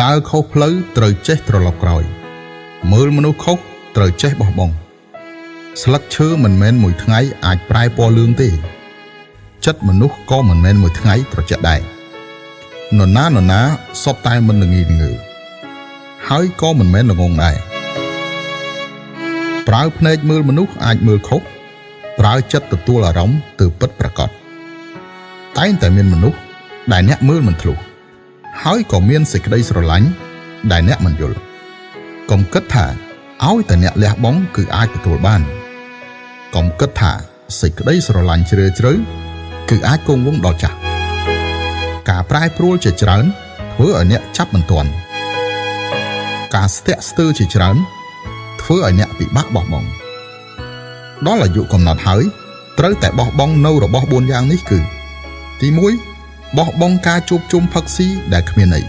ដើរខុសផ្លូវត្រូវចេះត្រឡប់ក្រោយមើលមនុស្សខុសត្រូវចេះបោះបង់ស្លឹកឈើមិនមែនមួយថ្ងៃអាចប្រែពណ៌លឿងទេចិត្តមនុស្សក៏មិនមែនមួយថ្ងៃត្រជាក់ដែរនរណាសុទ្ធតែមិនល្ងីល្ងើហើយក៏មិនមែនល្ងងដែរប្រើភ្នែកមើលមនុស្សអាចមើលខុសប្រើចិត្តទទួលអារម្មណ៍ទៅពិតប្រាកដតែងតែមានមនុស្សដែលអ្នកមើលមិនធ្លុះហើយក៏មានសេចក្តីស្រឡាញ់ដែលអ្នកមិនយល់កុំគិតថាឲ្យតែអ្នកលះបង់គឺអាចទទួលបានកុំគិតថាសេចក្តីស្រឡាញ់ជ្រាលជ្រៅគឺអាចគង់វង្សដល់ចាស់ការប្រែប្រួលជាច្រើនធ្វើឲ្យអ្នកចាប់មិនទាន់ការស្ទាក់ស្ទើរជាច្រើនធ្វើឲ្យអ្នកពិបាកបោះបង់ដល់អាយុកំណត់ហើយត្រូវតែបោះបង់នៅរបស់4យ៉ាងនេះគឺទី1បោះបង់ការជួបជុំផឹកស៊ីដែលគ្មានន័យ